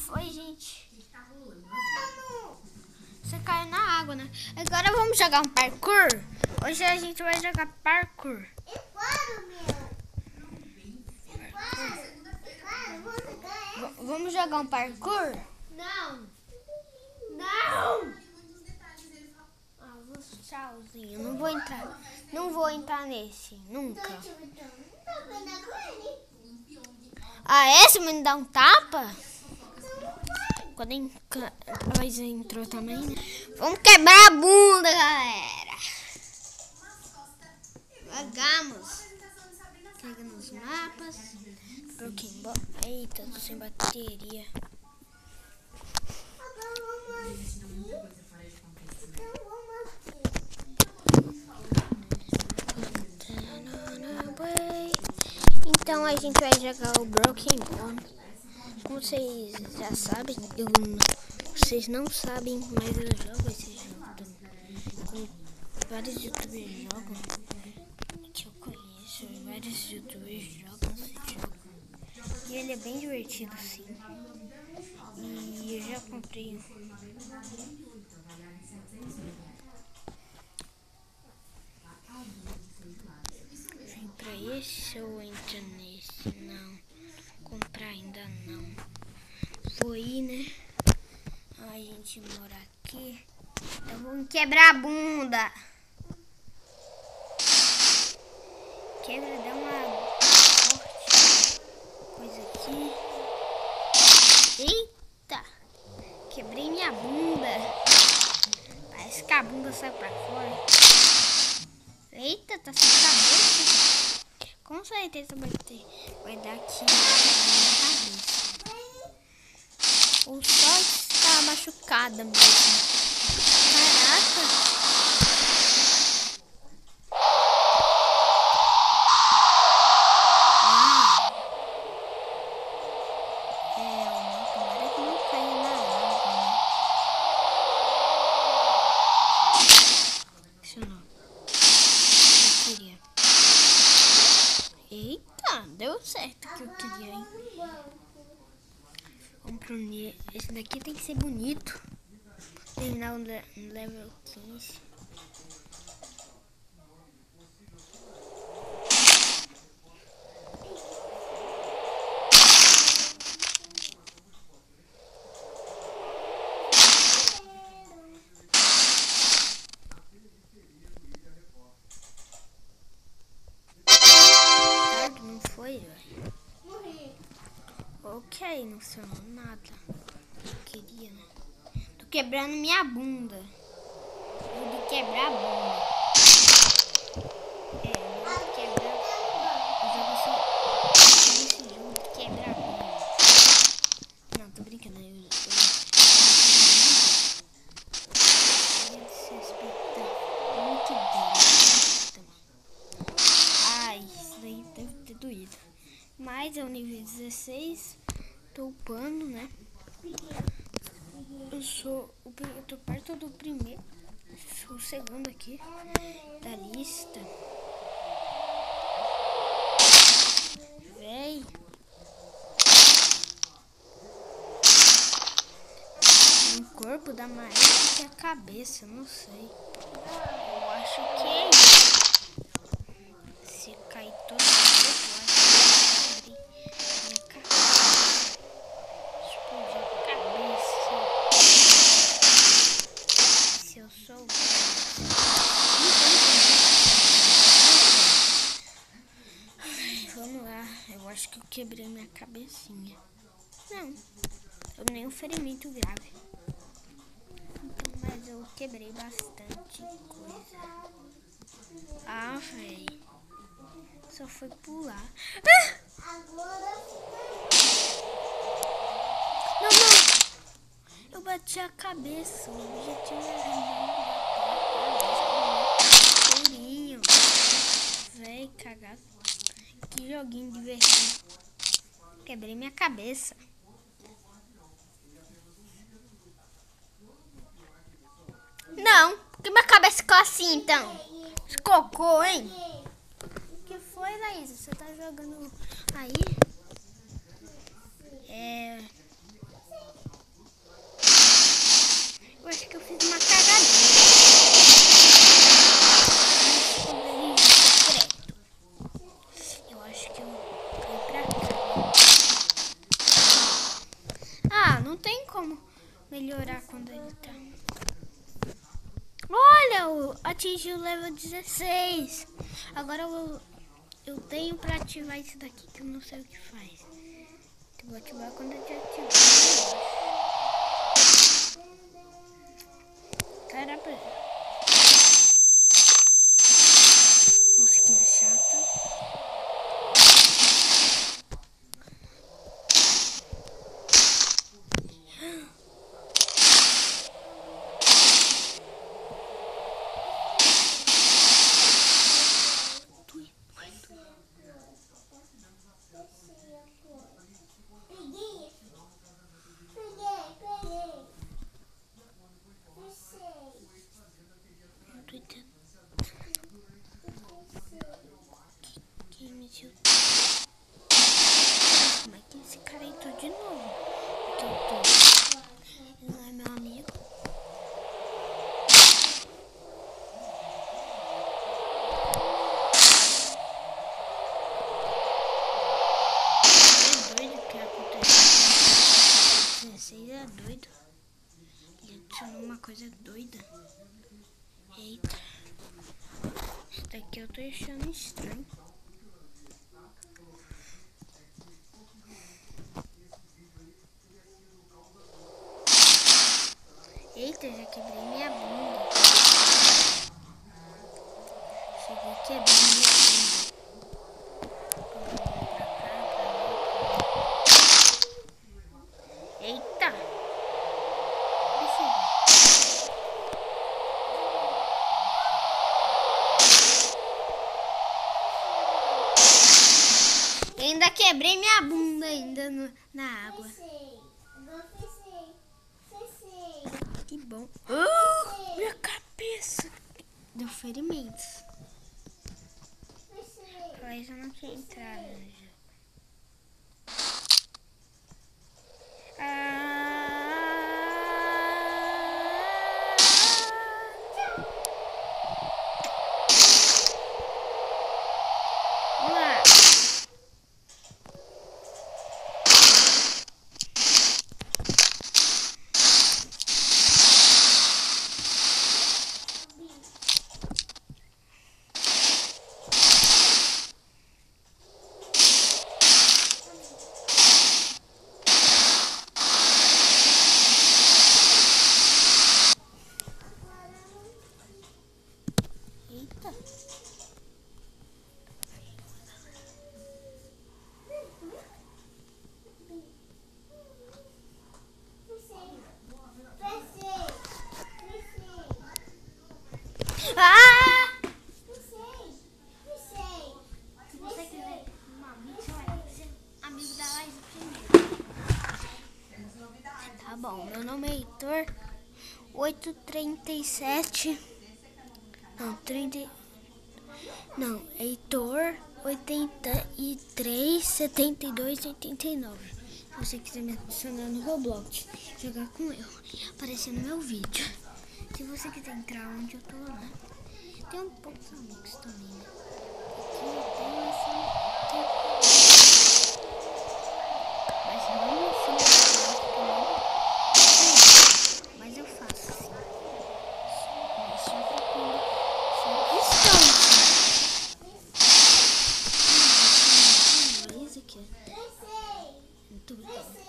Foi, gente. Você caiu na água, né? Agora vamos jogar um parkour. Hoje a gente vai jogar parkour. Vamos jogar um parkour? Não. Tchauzinho. Não vou entrar nesse. Nunca. Esse me dá um tapa? Quando entrou também, né? Vamos quebrar a bunda, galera. Vagamos. Pega nos mapas. Eita, tô sem bateria. Então a gente vai jogar o Broken Bone. Como vocês já sabem, vocês não sabem, mas eu jogo esse jogo também. Vários youtubers jogam, que eu conheço, vários youtubers jogam esse jogo. E ele é bem divertido, sim. E eu já comprei pra esse ou entra nesse? Não, comprar ainda não. Vou ir, né? A gente mora aqui. Então vamos quebrar a bunda. Quebra, dá uma forte coisa aqui. Eita! Quebrei minha bunda. Parece que a bunda saiu pra fora. Eita, tá sem cabeça. Com certeza vai dar aqui na minha cabeça. O sol está machucada mesmo. Caraca. Tomara que não caia na água, né? Funcionou. Eu queria. Eita, deu certo o que eu queria, hein? Vamos pro nível. Esse daqui tem que ser bonito. Terminar o level 15. Não foi, velho? Ok, não funcionou nada. Eu queria, né? Tô quebrando minha bunda. Eu vou quebrar a bunda. Eu vou quebrar. Eu jogo esse jogo de quebrar a bunda. Não, tô brincando. Isso daí deve ter doído. Mas é o nível 16. Tô upando, né? Eu tô perto do primeiro. Sou o segundo aqui da lista. Véi. O corpo dá mais do que a cabeça, não sei. Eu acho que é isso. Se cair todo o corpo, eu acho que vai abrir minha cabeça. Explodir a cabeça. Se eu sou. Vamos lá. Eu acho que eu quebrei minha cabecinha. Não. Eu nenhum ferimento grave. Mas eu quebrei bastante coisa. Véi. Só foi pular. Não. Eu bati a cabeça. O objetivo era purinho. Véi, cagado. Que joguinho divertido. Quebrei minha cabeça. Não, porque minha cabeça ficou assim, então. Cocô, hein? O que foi, Laís? Você tá jogando aí? não tem como melhorar quando ele tá. Olha, eu atingi o level 16. Agora eu tenho pra ativar isso daqui que eu não sei o que faz. Eu vou ativar quando eu já ativar. Caramba. Musiquinha chata. Mas que esse cara entrou de novo. Ele não é meu amigo. É doido o que aconteceu. 16 é doido. Ele adicionou uma coisa doida. Eita. Isso daqui eu tô achando estranho. Eita, já quebrei minha bunda. Cheguei a quebrar minha bunda. Eita! Ainda quebrei minha bunda ainda na água. Que bom. Minha cabeça deu ferimentos. Mas eu não tinha entrado no jogo. Vamos lá. Se você quiser uma vídeo, você vai ser amigo da Laís primeiro. Tá bom, meu nome é Heitor 837. Não, 30. Não, Heitor 83 72 89. Se você quiser me adicionar no Roblox, jogar com eu, aparecer no meu vídeo. Se você quiser entrar onde eu tô lá, tem um poucos amigos também, né? Aqui eu tenho assim, mas não me ensino também. Mas eu faço assim. Mas sempre quando Laís aqui. Não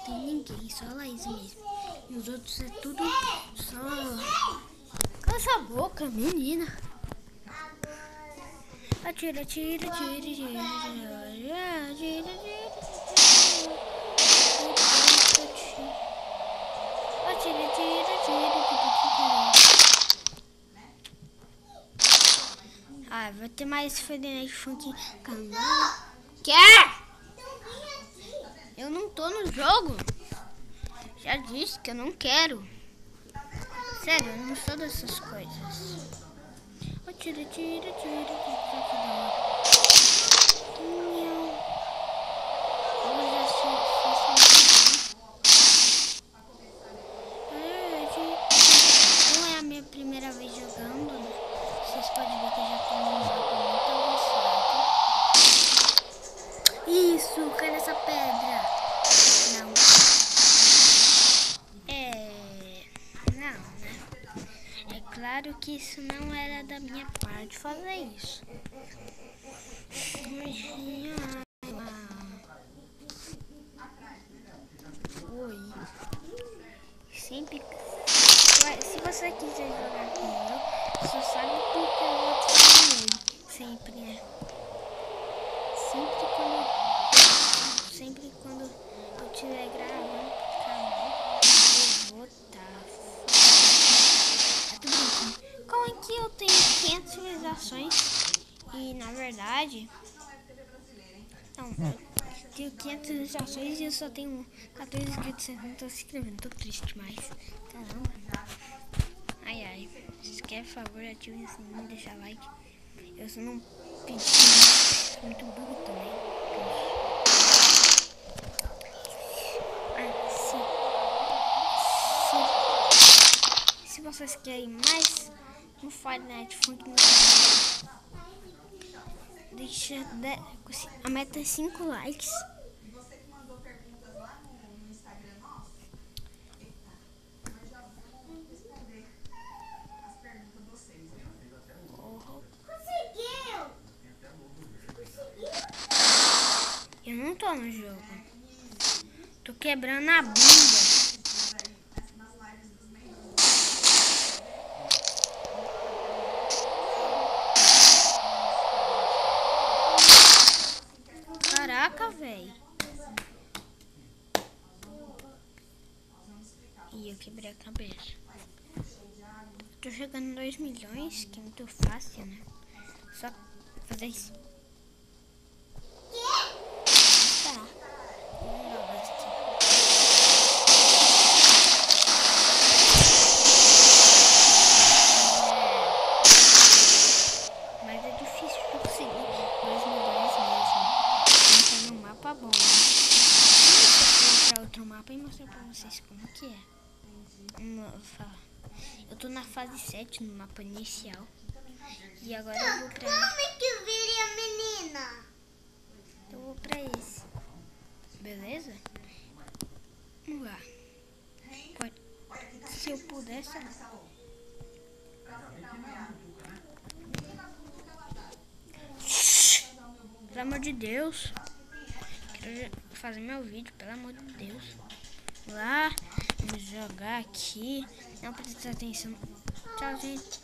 tem ninguém, só a Laís mesmo. E os outros é tudo só... Cala essa boca, menina. Atira, atira, atira, atira, atira, atira, ah, vai ter mais Fortnite Funk canal. Quer? Eu não tô no jogo. Já disse que eu não quero. Sério, eu não sou dessas coisas. Tira, tira, tira, não é a minha primeira vez jogando, né? Vocês podem ver que eu já tô no mapa muito avançado. Isso, cai nessa pedra. Não. claro que isso não era da minha parte fazer isso. Oi. Sempre. Se você quiser jogar comigo, só sabe porque eu vou te falar nele. Sempre, né? Sempre quando eu estiver gravando pro canal, eu vou estar. Tô brincando. Como é que eu tenho 500 visualizações? E na verdade. Não, eu tenho 500 visualizações e eu só tenho 14 inscritos. Eu não tô se inscrevendo, tô triste, mas. Caramba. Ai. Se quer, por favor, ative o sininho e deixa like. Eu só não pedi muito burro também. Se vocês querem mais um Fortnite Funk no canal, deixa a meta é 5 likes. Eu não tô no jogo. Tô quebrando a bunda. Caraca, velho. E eu quebrei a cabeça. Tô chegando 2 milhões, que é muito fácil, né? Só fazer isso. Tá. Mas é difícil de conseguir 2 milhões mesmo. Então no mapa bom. Vou pra outro mapa e mostrar pra vocês como que é. Eu tô na fase 7 no mapa inicial. E agora eu vou pra... Como é que vira, menina? Eu vou pra esse. Beleza? Vamos lá. Se eu pudesse... Pelo amor de Deus. Quero fazer meu vídeo, pelo amor de Deus. Vamos lá. Vou jogar aqui. Não presta atenção. Tchau, gente.